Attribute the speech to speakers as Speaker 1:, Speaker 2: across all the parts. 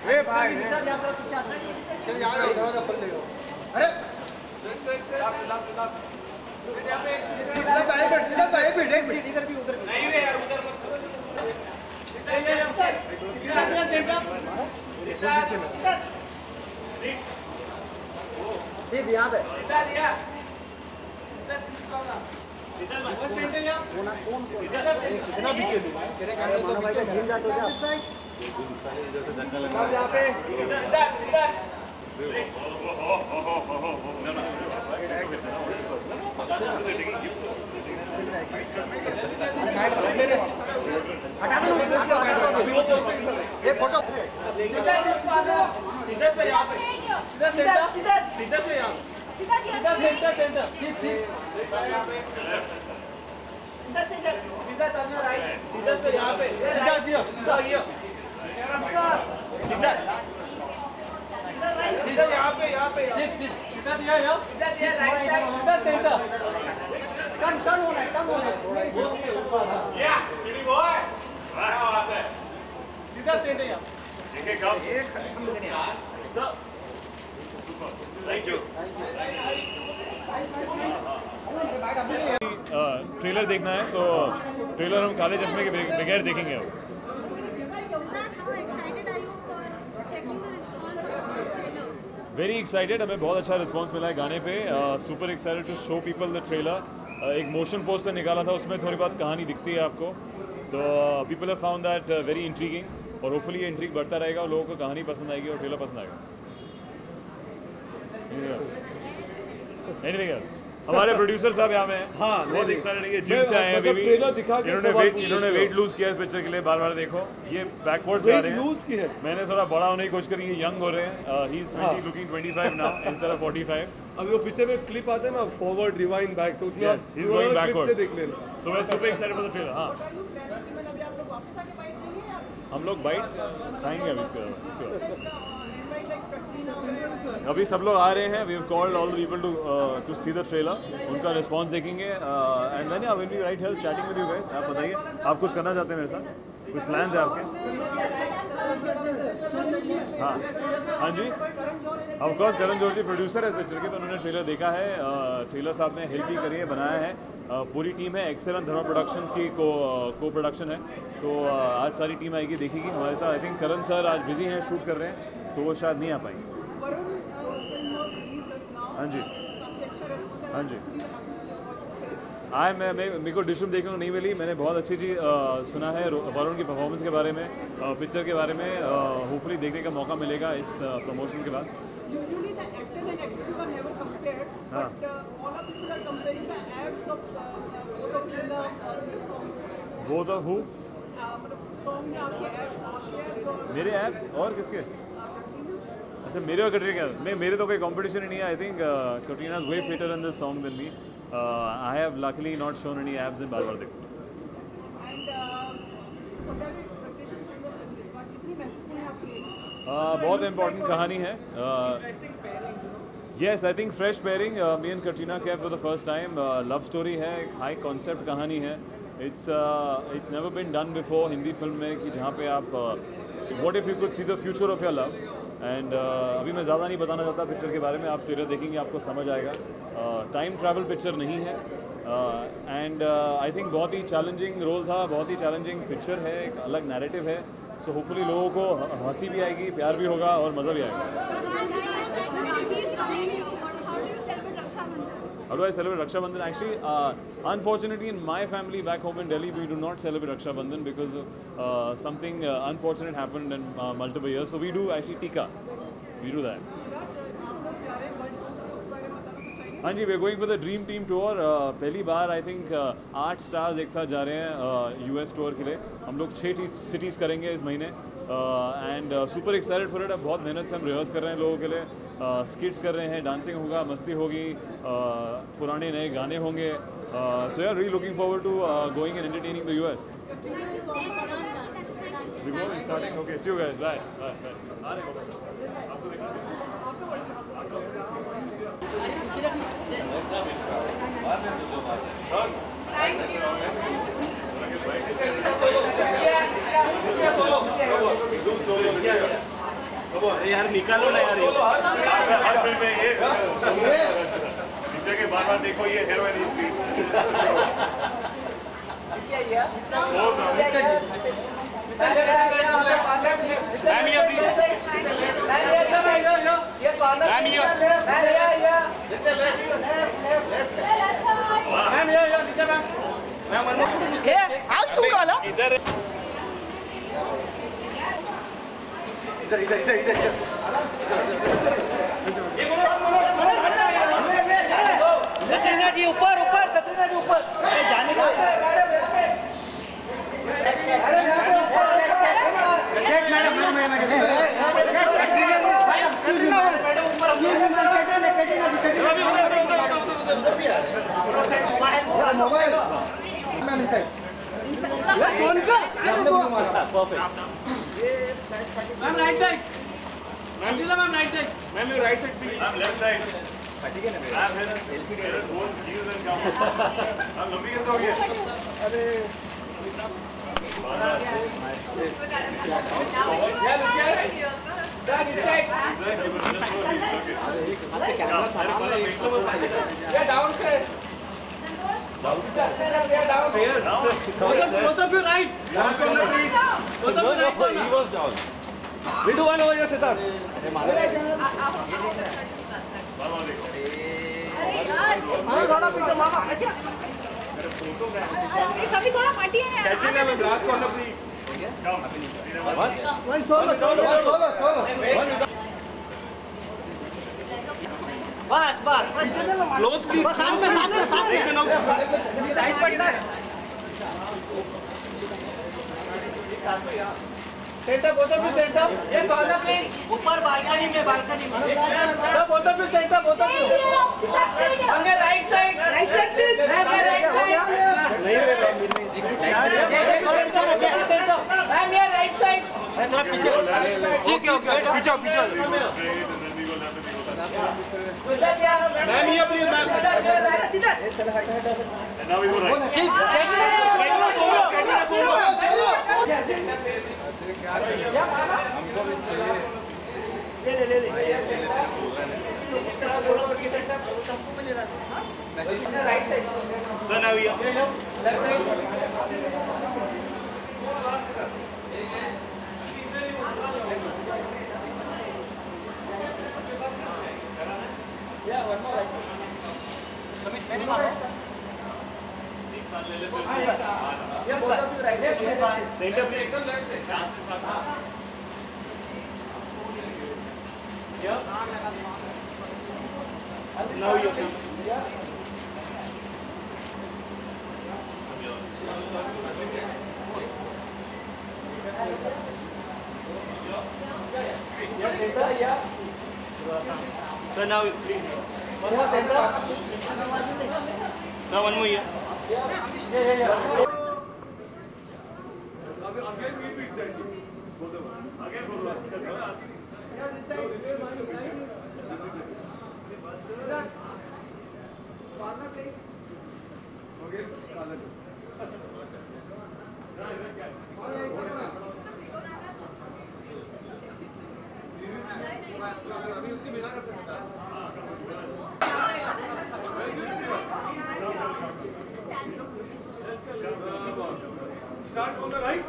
Speaker 1: ए भाई चल जा दरवाजा खोल ले। अरे सीधा तो एक मिनट इधर भी उधर नहीं है यार, उधर मत सीधा यहाँ पे फोटो सीधा करना राइट, सीधा से यहाँ पे सीधा यहाँ पे सीधा दिया राइट, सीधा सेंटर टर्न होना है या सीधी बॉय क्या बात है, सीधा सेंटर यहाँ एक सर थैंक यू।
Speaker 2: ट्रेलर देखना है तो ट्रेलर हम काले चश्मे के बगैर देखेंगे अब। वेरी एक्साइटेड, हमें बहुत अच्छा रिस्पांस मिला है गाने पे। Super excited to show people the trailer. एक मोशन पोस्टर निकाला था, उसमें थोड़ी बहुत कहानी दिखती है आपको, तो people have found that very intriguing और होपफुली ये इंट्रीग बढ़ता रहेगा और लोगों को कहानी पसंद आएगी और ट्रेलर पसंद आएगा। Anything else? हमारे प्रोड्यूसर साहब यहाँ में हाँ बहुत एक्साइटेड है, जिम से आए हैं अभी। इन्होंने वेट लूज किया इस पिक्चर के लिए, बार बार देखो ये बैकवर्ड्स जा रहे हैं। लूज की है, मैंने थोड़ा बड़ा होने की कोशिश करी, यंग हो रहे हैं। He is looking 25 now instead of 45। अभी वो पिक्चर में क्लिप आते हैं ना, फॉरवर्ड रिवाइंड बैक, तो उसमें आप क्लिप से देख लेना। सो मैं super excited for the trailer. हाँ हम लोग बाइट खाएंगे अभी इसके अभी सब लोग आ रहे हैं। We have called all the people to see the trailer, उनका रिस्पांस देखेंगे and then I will be right here chatting with you guys. आप बताइए, आप कुछ करना चाहते हैं मेरे साथ? कुछ प्लान्स है आपके? हाँ जी, of course Karan Johar ji producer है इस पिक्चर के, तो उन्होंने ट्रेलर देखा है। ट्रेलर साहब ने हेल्प भी करी है, बनाया है। पूरी टीम है, एक्सेलेंट धर्मा प्रोडक्शंस की को प्रोडक्शन है, तो आज सारी टीम आएगी, देखेगी हमारे साथ। आई थिंक करण सर आज बिजी हैं, शूट कर रहे हैं, तो वो शायद नहीं आ पाएंगे। हाँ जी हाँ जी, मेरे को डिशम देखने को नहीं मिली। मैंने बहुत अच्छी चीज़ सुना है वरुण की परफॉर्मेंस के बारे में, पिक्चर के बारे में। होपफुली देखने का मौका मिलेगा इस प्रमोशन के बाद। हाँ बोथ ऑफ हू? मेरे एप्स और किसके? अच्छा मेरे और कटरीना में, मेरे तो कोई कंपटीशन ही नहीं है। I think Katrina is way fitter in this song then me. I have luckily not shown any abs in Baar Baar Dekho. बहुत इम्पोर्टेंट कहानी है। Yes I think fresh pairing, me and Katrina Kaif for the first time. Love story है, एक high concept कहानी है। It's never been done before Hindi film में कि जहाँ पे आप what if you could see the future of your love. And अभी मैं ज़्यादा नहीं बताना चाहता पिक्चर के बारे में, आप ट्रेलर देखेंगे आपको समझ आएगा। टाइम ट्रैवल पिक्चर नहीं है एंड आई थिंक बहुत ही चैलेंजिंग रोल था, बहुत ही चैलेंजिंग पिक्चर है, एक अलग नैरेटिव है। सो होपफुली लोगों को हंसी भी आएगी, प्यार भी होगा और मज़ा भी आएगा। How do I celebrate Raksha Bandhan? Actually, unfortunately, in my family back home in Delhi, we do not celebrate Raksha Bandhan because something unfortunate happened in multiple years. So we do actually Tika. We do that. हाँ जी, we're going for the Dream Team tour. पहली बार I think 8 stars एक साथ जा रहे हैं US tour के लिए। हम लोग 6 cities करेंगे इस महीने and super excited for it. अब बहुत मेहनत से हम रिहर्स कर रहे हैं लोगों के लिए, स्किट्स कर रहे हैं, डांसिंग होगा, मस्ती होगी, पुराने नए गाने होंगे। सो यार really looking forward to going and entertaining the US। Starting okay, see you guys, bye bye bye. आपको देखना
Speaker 3: यार निकालो ना यार
Speaker 2: हर फिल्म में ये के बार देखो ये हेरोइन हिस्ट्री
Speaker 3: इधर
Speaker 1: सत्येंद्र जी ऊपर सत्येंद्र जी ऊपर जाने का
Speaker 2: ma'am you right side please ma'am left side ma'am LCD both views and camera हम लंबी कैसे हो गए अरे
Speaker 1: both of you right. Both of you right. He was down. We do one over here, Siddharth. थोड़ा पीछे मामा अच्छा
Speaker 4: कभी थोड़ा पार्टी है यार
Speaker 3: कैटरीना में glass corner please
Speaker 1: one solo बस
Speaker 3: क्लोज प्लीज
Speaker 1: बस साथ में लाइट पड़ता है centre both of you centre ये कॉर्नर प्लीज ऊपर बालकनी में both of you centre both of you हमने right side please right side ma'am ये राइट साइड थोड़ा पीछे
Speaker 3: पीछे मैम ये please ma'am
Speaker 2: now we go
Speaker 3: So now please.
Speaker 1: one more center
Speaker 3: Now one more here.
Speaker 2: Start from the right.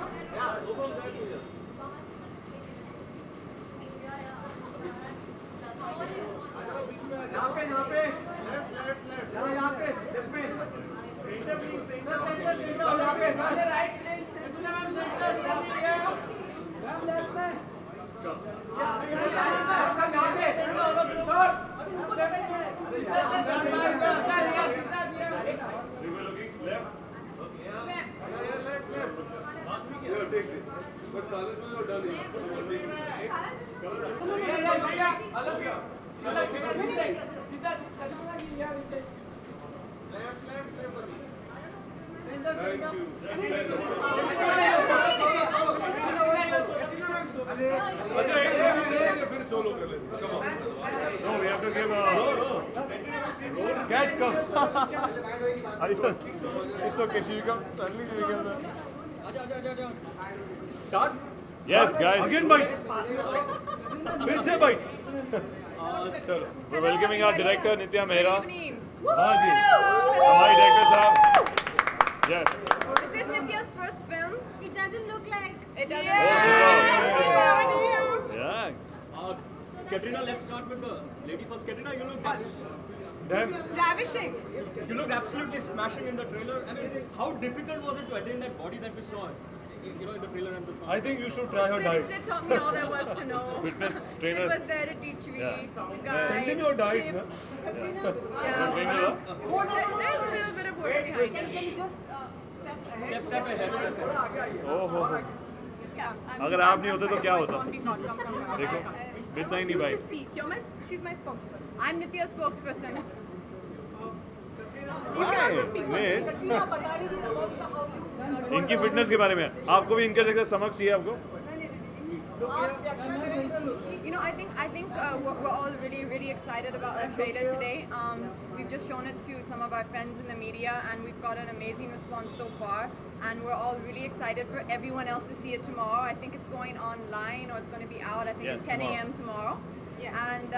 Speaker 2: It's okay, she will come. Suddenly she will come.
Speaker 1: start
Speaker 2: Yes, guys.
Speaker 3: Again, bite.
Speaker 1: finish
Speaker 4: bite.
Speaker 2: We're welcoming our director Nitya Mehra.
Speaker 5: Good evening.
Speaker 2: हाँ जी, हमारे director साहब. Yes.
Speaker 5: Is this Nitya's first film?
Speaker 6: It doesn't look like.
Speaker 5: It doesn't.
Speaker 2: Yeah.
Speaker 3: Katrina, let's start with the lady first. Katrina, you look
Speaker 5: Ravishing.
Speaker 3: you looked absolutely smashing in the trailer. I mean, how difficult was it to attain that body that we saw? You know, in the trailer and the song.
Speaker 4: I think you should try her diet.
Speaker 5: Sid taught me all there was to know.
Speaker 2: Fitness
Speaker 5: Sid
Speaker 2: trainer.
Speaker 5: was there to teach me. Guide,
Speaker 4: Send in your diet,
Speaker 5: tips.
Speaker 2: Trainer,
Speaker 5: Yeah. There's a little bit of work behind it.
Speaker 3: Step ahead.
Speaker 2: ओहो,
Speaker 5: Yeah.
Speaker 2: अगर आप नहीं होते तो क्या होता?
Speaker 5: Come.
Speaker 2: देखो, इतना ही नहीं भाई.
Speaker 5: She's my spokesperson. I'm Nitya's spokesperson.
Speaker 2: Mates, इनकी फिटनेस के बारे में आपको भी इनका जगह समझ चाहिए आपको.
Speaker 5: You know, I think we're all really excited about our trailer today. We've just shown it to some of our friends in the media, and we've got an amazing response so far. And we're all really excited for everyone else to see it tomorrow. I think it's going online, or it's going to be out. I think
Speaker 2: Yes,
Speaker 5: at 10
Speaker 2: tomorrow.
Speaker 5: a.m. tomorrow. And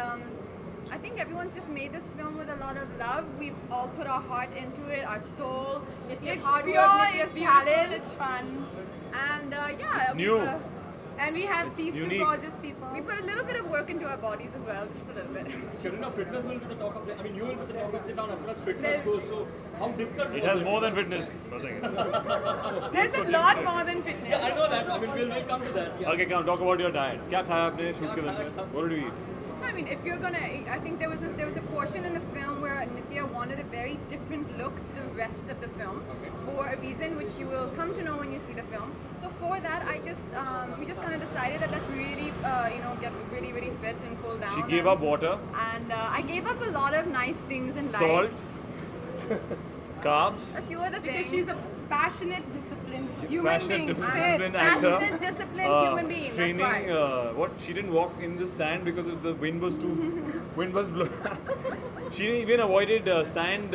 Speaker 5: I think everyone's just made this film with a lot of love. We've all put our heart into it, our soul, Nitya's hard work, Nitya's talent.
Speaker 6: It's fun.
Speaker 5: And yeah,
Speaker 2: new.
Speaker 6: And we have these two
Speaker 2: unique.
Speaker 6: gorgeous people.
Speaker 5: we put a little bit of work into our bodies as well, just a little bit.
Speaker 3: Katrina, fitness will be the talk of the. I mean, you will be the talk of the town as far as fitness
Speaker 5: There's-
Speaker 3: goes. So, how difficult
Speaker 2: It
Speaker 3: was
Speaker 2: has
Speaker 3: it?
Speaker 2: more than fitness.
Speaker 6: There's a lot more than fitness.
Speaker 3: Yeah, I know that. I mean, we'll come to that. Yeah.
Speaker 2: Okay, come talk about your diet. क्या खाया आपने shoot के दिन? What did you eat?
Speaker 5: No, I mean, if you're gonna, I think there was a portion in the film where Nitya wanted a very different look to the rest of the film for a reason which you will come to know when you see the film. So for that, we just kind of decided that let's really, get really fit and pull down.
Speaker 2: She gave up water,
Speaker 5: and I gave up a lot of nice things in life.
Speaker 2: salt, carbs.
Speaker 5: A few other things.
Speaker 6: Because she's a passionate, disciplined human
Speaker 2: Passionate,
Speaker 6: being.
Speaker 2: disciplined actor.
Speaker 5: Passionate, disciplined human being.
Speaker 2: Training.
Speaker 5: That's why.
Speaker 2: What? She didn't walk in the sand because of the wind was too. Wind was blowing. She even avoided sand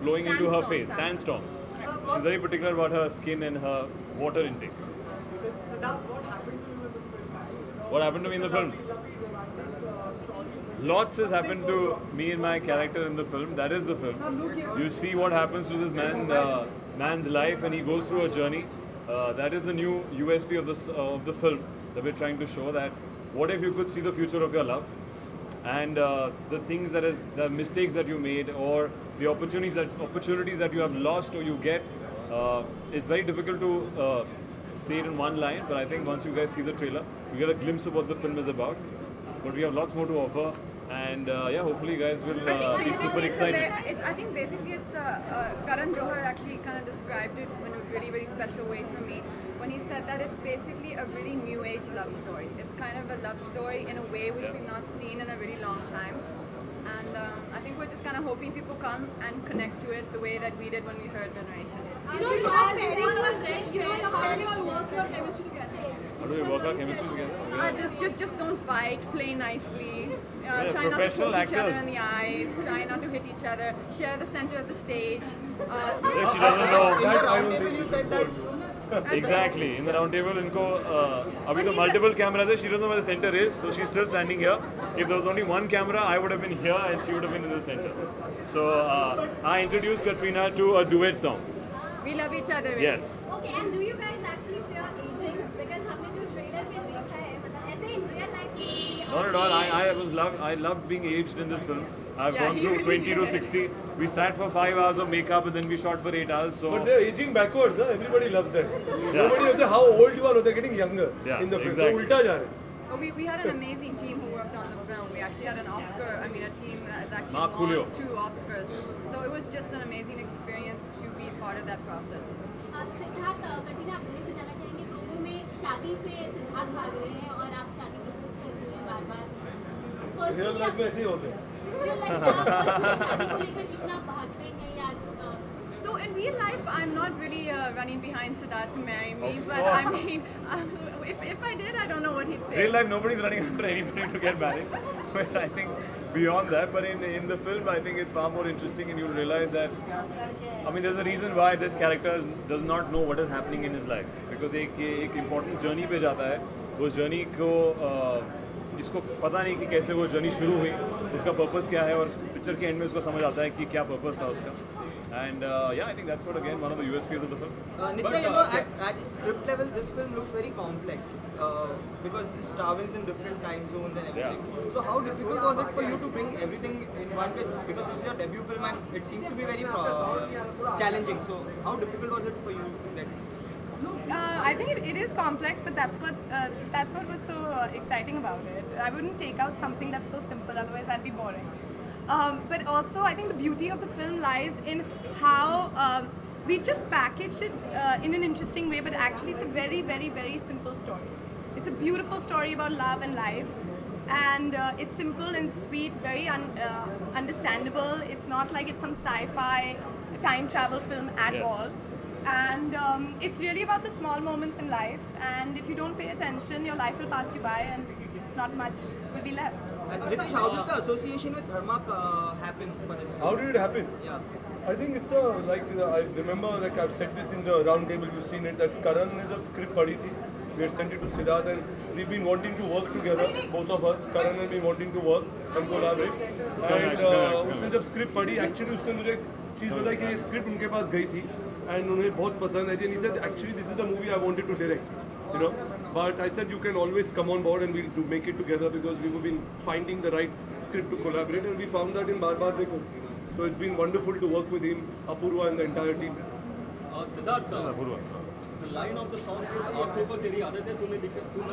Speaker 2: blowing into her face. Sandstorms. She's very particular about her skin and her water intake. What happened to me in the film? Lots has happened to me and my character in the film. That is the film. You see what happens to this man's life, and he goes through a journey. That is the new USP of the film that we're trying to show. That what if you could see the future of your love, and the things the mistakes that you made, or the opportunities that you have lost or you get, is very difficult to say it in one line. But I think once you guys see the trailer, you get a glimpse of what the film is about. But we have lots more to offer, and hopefully you guys will be super excited.
Speaker 5: I think basically it's Karan Johar actually kind of described it in a really special way for me when he said that it's basically a really new age love story. It's kind of a love story in a way which we've not seen in a really long time. And I think we're just kind of hoping people come and connect to it the way that we did when we heard the narration.
Speaker 6: You know, you are very close. You know, how do you work your chemistry together?
Speaker 2: How do we work our chemistry together?
Speaker 5: Just don't fight, play nicely, try not to
Speaker 2: professional
Speaker 5: poke each other
Speaker 2: actors.
Speaker 5: in the eyes, try not to hit each other, share the center of the stage.
Speaker 2: She doesn't know.
Speaker 4: That I don't think you should do.
Speaker 2: Exactly. In the round table, इनको अभी तो multiple cameras है. She doesn't know where the center is, so she's still standing here. If there was only one camera, I would have been here and she would have been in the center. So I introduced Katrina to a duet song.
Speaker 5: We love each other. really.
Speaker 2: Yes.
Speaker 6: Okay, and do you guys actually fear aging? Because हमने जो trailer में देखा है, मतलब ऐसे in real life.
Speaker 2: Not at all. I loved being aged in this film. I've
Speaker 5: Yeah,
Speaker 2: gone
Speaker 5: he
Speaker 2: through
Speaker 5: really
Speaker 2: 20 to
Speaker 5: did.
Speaker 2: 60. We sat for 5 hours of makeup and then we shot for 8 hours. So
Speaker 4: But they're aging backwards. Huh? Everybody loves that. Nobody will say how old you are. No, they're getting younger
Speaker 2: Yeah,
Speaker 4: in the film.
Speaker 2: exactly.
Speaker 4: So ulta ja rahe.
Speaker 5: But we had an amazing team who worked on the film. We actually had an Oscar. I mean, a team that has actually
Speaker 2: Mark
Speaker 5: won
Speaker 2: Julio.
Speaker 5: 2 Oscars. So it was just an amazing experience to be part of that process.
Speaker 6: Siddharth कटिना आप दोनों से जानना चाहेंगे promo में शादी से सिद्धार्थ भाग रहे हैं और आप शादी प्रपोज कर रही हैं बार-बार
Speaker 4: Real life में ऐसे ही होते हैं.
Speaker 6: शादी को लेकर कितना भागते हैं या
Speaker 5: So in real life, I'm not really running behind Siddharth to marry me.
Speaker 2: Of
Speaker 5: But
Speaker 2: course.
Speaker 5: I mean, if I did, I don't know what he'd say.
Speaker 2: real life, nobody's running after anybody to get married. But I think beyond that, but in the film, I think it's far more interesting, and you'll realize that. I mean, there's a reason why this character does not know what is happening in his life, because एक important journey पे जाता है. उस journey को उसको पता नहीं कि कैसे वो जर्नी शुरू हुई, उसका पर्पस क्या है, और पिक्चर के एंड में उसको समझ आता है कि क्या पर्पस था उसका. And yeah, I think that's what again one of the USPs of the film.
Speaker 7: Nitya, you know, at script level, this film looks very complex because this travels in different time zones and everything.
Speaker 2: Yeah.
Speaker 7: So how difficult was it for you to bring everything in one place? Because this is your debut film and it seems to be very challenging. So how difficult was it for you to get?
Speaker 8: I think it is complex, but that's what was so exciting about it. I wouldn't take out something that's so simple, otherwise that'd be boring. But also, I think the beauty of the film lies in how we've just packaged it in an interesting way, but actually it's a very, very, very simple story. It's a beautiful story about love and life, and it's simple and sweet, very understandable. It's not like it's some sci-fi time travel film at all. And it's really about the small moments in life, and if you don't pay attention, your life will pass you by and not much will be left.
Speaker 7: And Nitish, how did the association with Dharma happen for this film?
Speaker 4: How did it happen?
Speaker 7: Yeah.
Speaker 4: I think it's I remember, like I've said this in the round table, you've seen it, that Karan ne jab script padhi thi, we had sent it to Siddharth, and we've been wanting to work together, both of us. Karan and me wanting to work and collaborate. And उसने जब script पढ़ी, actually उसने मुझे एक चीज़ बताई कि ये script उनके पास गई थी, and उन्हें बहुत पसंद आई थी, and he said actually this is the movie I wanted to direct, you know. But I said you can always come on board and we'll make it together, because we've been finding the right script to collaborate, and we found that in Baar Baar Dekho. So it's been wonderful to work with him, Apurva and the entire team.
Speaker 3: Siddharth, the line of the song is आँखों को तेरी आदत है, तू न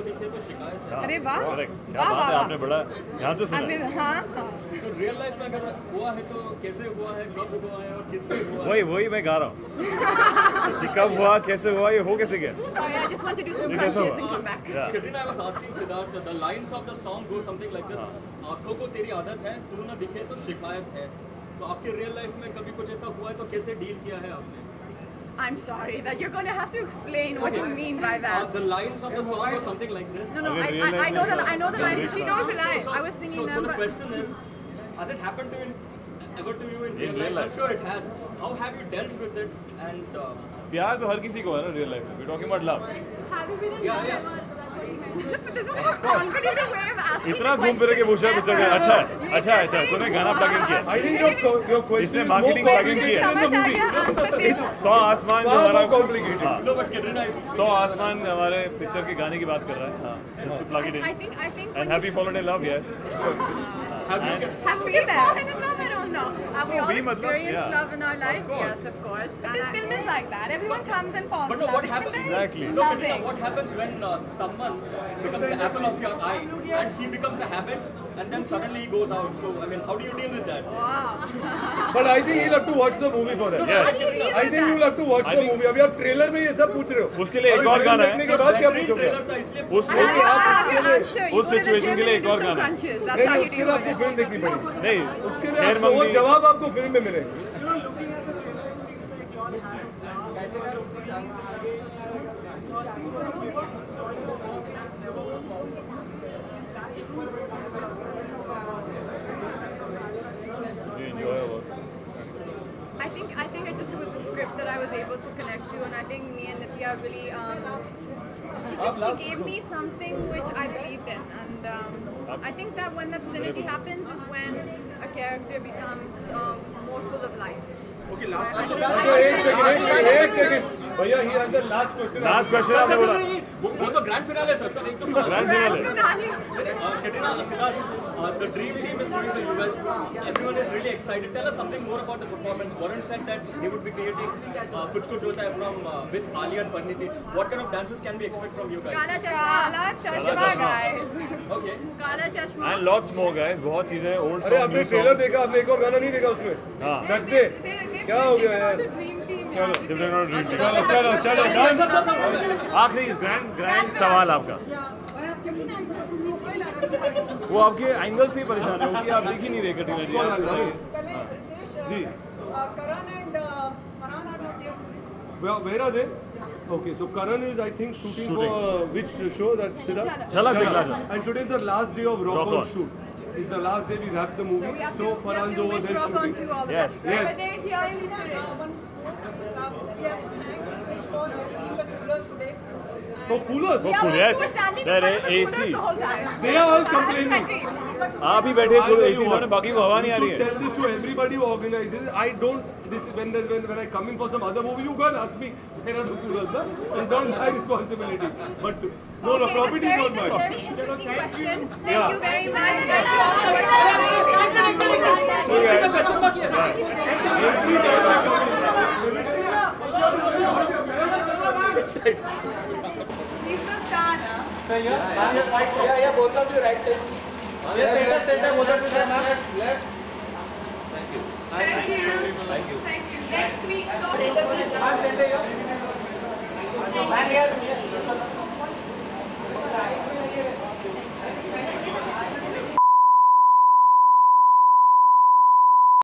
Speaker 3: दिखे तो शिकायत है.
Speaker 8: अरे वाह,
Speaker 2: क्या बात है, आपने बड़ा यहाँ से सुना.
Speaker 8: हाँ.
Speaker 3: So real life में अगर हुआ है तो कैसे हुआ है, कब हुआ है और किससे हुआ है?
Speaker 2: वही मैं गा रहा हूँ कि कब हुआ, कैसे हुआ, ये हो कैसे गया.
Speaker 5: Sorry, I just want to do some crunches and come back.
Speaker 3: Katrina, I was asking Siddharth, the lines of the song go something like this. आँखों को तेरी आदत है, तू न दिखे तो शिकायत है. तो आपके रियल लाइफ में कभी कुछ ऐसा हुआ है तो कैसे डील किया है आपने?
Speaker 5: I'm sorry that you're going to have to explain what you mean by that.
Speaker 3: The lines of the song go something like this.
Speaker 5: No, I know the lines. She knows the line. I was singing them.
Speaker 3: So the
Speaker 5: But
Speaker 3: question is, has it happened to you ever to you in real life? I'm sure it has. How have you dealt with it? And
Speaker 2: प्यार तो हर किसी को है ना real life में. We're talking about love.
Speaker 5: have you been in love ever? This is the most confident way of asking.
Speaker 2: इतना घूम फिर के पूछा पूछा गया. अच्छा तूने गाना प्लग इन किया.
Speaker 4: I think your question
Speaker 2: इसने
Speaker 4: is
Speaker 2: marketing
Speaker 4: more
Speaker 2: plug-in किया.
Speaker 8: समझ आ गया, आंसर दे दो.
Speaker 2: 100 आसमान जो हमारा
Speaker 4: complicated.
Speaker 3: no, but Katrina,
Speaker 2: 100 आसमान हमारे पिक्चर के गाने की बात कर रहा है. हाँ, just to plug it in.
Speaker 5: I think.
Speaker 2: And have you fallen in love? Yes.
Speaker 5: Have we fallen in love? I don't know. Have we all
Speaker 2: we matlab,
Speaker 5: experienced
Speaker 2: yeah.
Speaker 5: love in our life? Yes, of course.
Speaker 8: But this film is like that. Everyone comes and falls
Speaker 3: but
Speaker 8: in
Speaker 3: no,
Speaker 8: love.
Speaker 3: what
Speaker 8: It's
Speaker 3: happens?
Speaker 8: been very
Speaker 2: Exactly.
Speaker 3: No, Katrina,
Speaker 8: loving.
Speaker 3: what happens when someone becomes the apple of your eye and he becomes a habit and then suddenly he goes out? So, I mean, how do you deal with that?
Speaker 5: Wow.
Speaker 4: But I think you'll have to watch the movie for that.
Speaker 2: Yes.
Speaker 4: I think you'll have to watch the movie. अभी आप trailer में ये सब पूछ रहे हो.
Speaker 2: उसके लिए एक और गाना
Speaker 4: देखने
Speaker 2: है.
Speaker 4: के बाद क्या
Speaker 3: Green
Speaker 4: पूछोगे?
Speaker 3: trailer था इसलिए
Speaker 2: उस situation के लिए एक और गाना है.
Speaker 5: Crunches. That's how you
Speaker 4: उसके
Speaker 5: do
Speaker 4: लिए आपको
Speaker 5: it.
Speaker 4: फिल्म देखनी पड़ेगी.
Speaker 2: नहीं,
Speaker 4: उसके लिए
Speaker 2: खैर
Speaker 4: आपको वो
Speaker 2: मंगनी.
Speaker 4: जवाब आपको फिल्म में मिलेगा.
Speaker 2: You enjoy your work.
Speaker 5: I think it just was a script that I was able to connect to, and I think me and Nitya really she gave me something which I believed in, and I think that when that synergy happens is when a character becomes more full of life.
Speaker 3: Okay,
Speaker 4: एक second भैया he has the last question.
Speaker 2: Last question आपने बोला.
Speaker 3: वो तो grand finale sir. Sir एक तो
Speaker 2: Grand finale.
Speaker 3: Katrina, Siddharth, the dream team is going to the US. Everyone is really excited. Tell us something more about the performance. Varun said that he would be creating Kuch Kuch Hota Hai from with Alia and Parniti. What kind of dances can we expect from you guys?
Speaker 5: Kala Chashma.
Speaker 8: Kala Chashma, guys.
Speaker 3: Okay.
Speaker 5: Kala Chashma.
Speaker 2: And lots more guys. बहुत चीजें हैं. Old
Speaker 4: अरे
Speaker 2: songs,
Speaker 4: आपने
Speaker 2: new
Speaker 4: trailer
Speaker 2: songs.
Speaker 4: देखा, आपने एक और गाना नहीं देखा उसमें.
Speaker 2: हाँ.
Speaker 4: That's the क्या हो गया यार? चलो.
Speaker 2: आखिरी ग्रैंड सवाल आपका. वो आपके एंगल से ही परेशान है, क्योंकि आप देख ही नहीं रहे कटरीना जी. आप बताइए.
Speaker 4: जी.
Speaker 1: Karan and Farhan are not here.
Speaker 4: Where are they? Okay, so Karan is I think shooting for which show that Siddharth?
Speaker 2: झलक दिखला जा.
Speaker 4: And today is the last day of Rock
Speaker 2: Rock
Speaker 4: On
Speaker 2: On.
Speaker 4: shoot. It's the last day we wrap the movie.
Speaker 5: So we have
Speaker 4: So
Speaker 5: to
Speaker 4: Farhan's over
Speaker 5: wish
Speaker 4: there
Speaker 5: Rock On
Speaker 4: shooting.
Speaker 5: to all the
Speaker 2: Yes.
Speaker 5: best.
Speaker 4: Yes.
Speaker 8: They here in spirit.
Speaker 1: We have to thank Nitish for arranging the thrillers today.
Speaker 4: For coolers?
Speaker 8: Yeah,
Speaker 2: cool,
Speaker 8: we
Speaker 2: yes.
Speaker 8: were standing in
Speaker 2: There
Speaker 8: front of the
Speaker 2: AC.
Speaker 8: coolers the whole time.
Speaker 4: They are all complaining.
Speaker 2: आप ही बैठे
Speaker 4: I'll tell
Speaker 2: AC
Speaker 4: you
Speaker 2: में
Speaker 4: what,
Speaker 2: बाकी को हवा नहीं आ रही
Speaker 4: you
Speaker 2: है.
Speaker 4: should tell this to everybody who organizes. I don't. This when I come in for some other movie, you go and ask me where are the coolers? No? It's not my responsibility. But no,
Speaker 8: Okay,
Speaker 4: property is not mine.
Speaker 8: Very interesting question. Thank
Speaker 4: Yeah.
Speaker 8: you very much. Thank you all so much for coming.
Speaker 4: Every time I come in.
Speaker 8: He's the star now.
Speaker 1: Yeah, both of you right side. Yes, center, both of you left.
Speaker 8: Thank you. Thank you. Next week, so.
Speaker 1: I'm center here. And here.